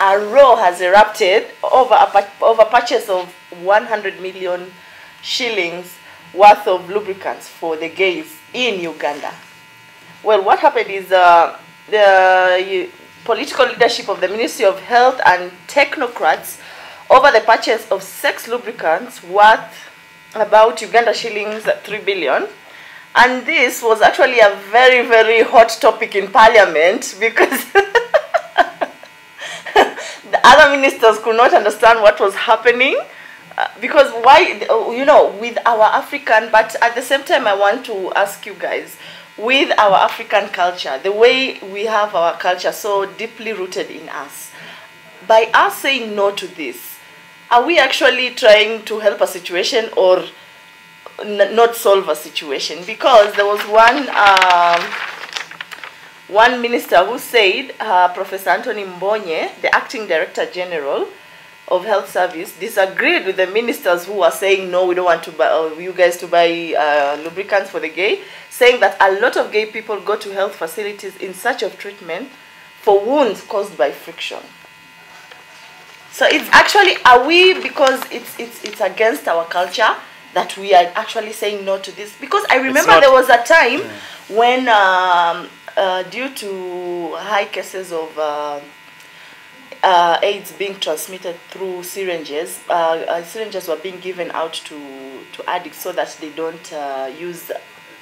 a row has erupted over purchase of 100 million shillings worth of lubricants for the gays in Uganda. Well, what happened is the political leadership of the Ministry of Health and technocrats over the purchase of sex lubricants worth about Uganda shillings 3 billion. And this was actually a very, very hot topic in Parliament because the other ministers could not understand what was happening. Because why, you know, with our African, but at the same time I want to ask you guys, with our African culture, the way we have our culture so deeply rooted in us, by us saying no to this, are we actually trying to help a situation or not solve a situation? Because there was one minister who said, Professor Anthony Mbonye, the acting director general of health service, disagreed with the ministers who were saying no, we don't want to buy, you guys to buy lubricants for the gay, saying that a lot of gay people go to health facilities in search of treatment for wounds caused by friction. So it's actually, are we, because it's against our culture, that we are actually saying no to this? Because I remember there was a time when, due to high cases of AIDS being transmitted through syringes, syringes were being given out to addicts so that they don't use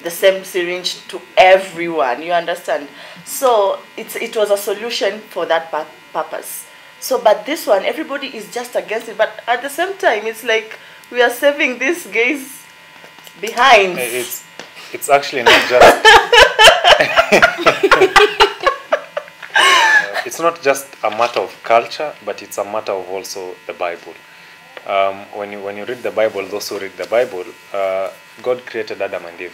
the same syringe to everyone, you understand? So it was a solution for that purpose. So, but this one, everybody is just against it. But at the same time, it's like we are saving these gays behind. It's actually not just... it's not just a matter of culture, but it's a matter of also the Bible. When you read the Bible, those who read the Bible, God created Adam and Eve.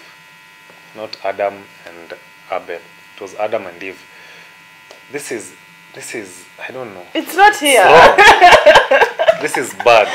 Not Adam and Abel. It was Adam and Eve. This is, I don't know. It's not here. This is bad.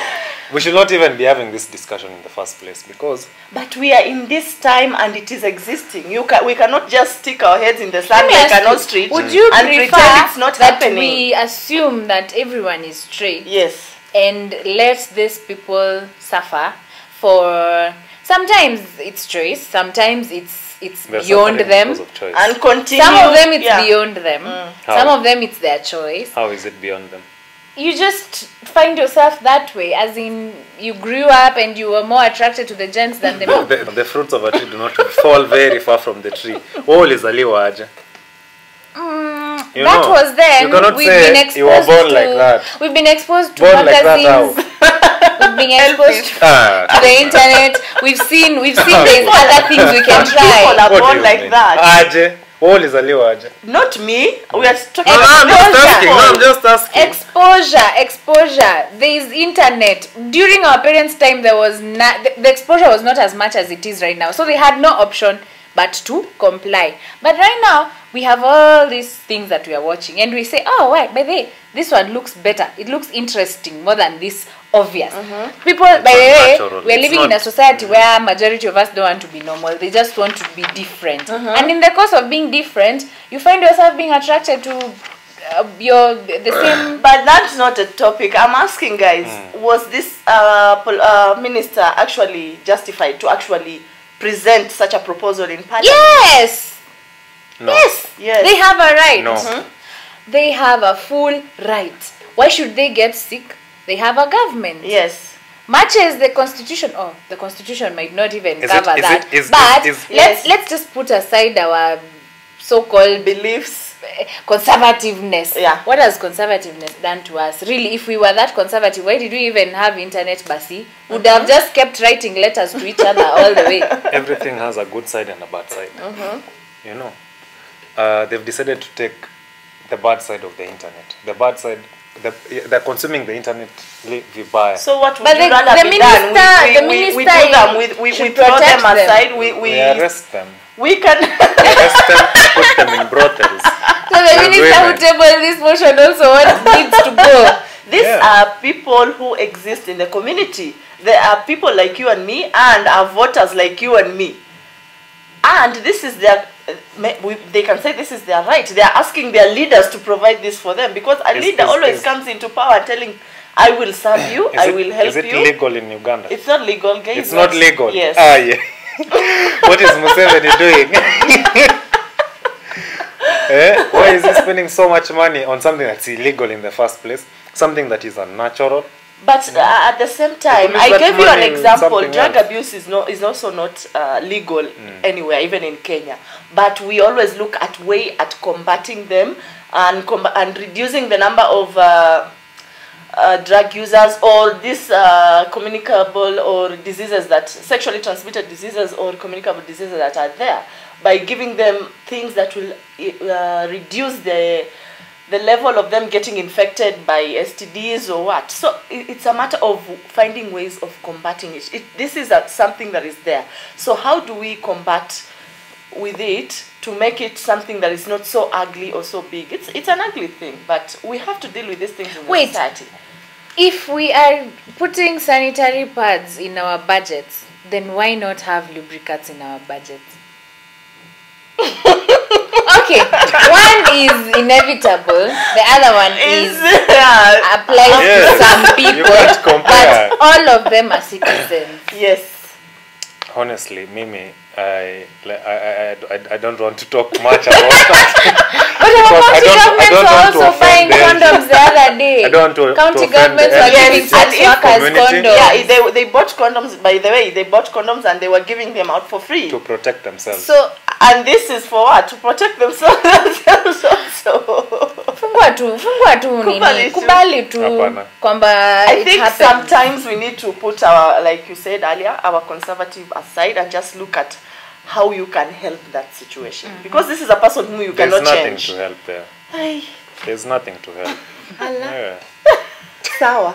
We should not even be having this discussion in the first place because... But we are in this time and it is existing. We cannot just stick our heads in the sand like an ostrich would you and pretend it's not that happening. We assume that everyone is straight. Yes. And let these people suffer for... Sometimes it's choice, sometimes it's beyond them, and continue. Some of them it's beyond them. Some of them it's their choice. How is it beyond them? You just find yourself that way, as in you grew up and you were more attracted to the gents than the men. The fruits of a tree do not fall very far from the tree. All is aliwaja. That was then. You cannot say you were born like that. We've been exposed to born magazines. Like that, we've been exposed to the internet. We've seen there's other things we can try. People are born like that. All is aliwaja. Not me. We are talking I'm just asking. Exposure. There is internet. During our parents' time, there was the exposure was not as much as it is right now. So they had no option but to comply. But right now, we have all these things that we are watching, and we say, oh, wait, by the way, this one looks better. It looks interesting more than this obvious. People, by the way, we are living in a society where majority of us don't want to be normal. They just want to be different. And in the course of being different, you find yourself being attracted to the same. But that's not a topic. I'm asking, guys, was this minister actually justified to actually present such a proposal in Parliament? Yes. No. Yes. They have a right. No. They have a full right. Why should they get sick? They have a government. Yes. Much as the constitution, the constitution might not even cover that. Let's just put aside our so-called beliefs, conservativeness. Yeah. What has conservativeness done to us? Really, if we were that conservative, why did we even have internet, Basi? Would have just kept writing letters to each other all the way. Everything has a good side and a bad side. You know, they've decided to take the bad side of the internet. The bad side, they're consuming the internet via. So what would you rather be done? We do them, we throw them aside, we arrest them. We can arrest them, put them in brothels. So the minister who tabled this motion also needs to go. These are people who exist in the community. There are people like you and me, and are voters like you and me. And this is their they can say this is their right. They are asking their leaders to provide this for them, because a leader always comes into power telling, I will serve you, I will help you. Is it legal in Uganda? It's not legal, guys. It's not legal? Yes. Ah, yeah. What is Museveni doing? Why is he spending so much money on something that's illegal in the first place? Something that is unnatural? But at the same time, I gave you an example. Drug abuse is also not legal anywhere, even in Kenya. But we always look at combating them and reducing the number of drug users, or these communicable or diseases, that sexually transmitted diseases or communicable diseases that are there, by giving them things that will reduce the level of them getting infected by STDs or what. So it's a matter of finding ways of combating it. This is something that is there. So how do we combat with it to make it something that is not so ugly or so big? It's an ugly thing, but we have to deal with these things in society. If we are putting sanitary pads in our budgets, then why not have lubricants in our budgets? Okay, one is inevitable, the other one applies to some people, but all of them are citizens. Yes. Honestly, Mimi, I don't want to talk much about that. But our county governments were also buying condoms the other day. I don't want to county governments were giving sex workers condoms. Yeah, they bought condoms, by the way, they bought condoms and they were giving them out for free. To protect themselves. So, and this is for what? To protect themselves also. Fungua tu nini, kubali tu kwamba I think sometimes we need to put our, like you said earlier, our conservative aside and just look at how you can help that situation. Because this is a person whom you cannot change. There's nothing to help there. There's nothing to help. Sawa.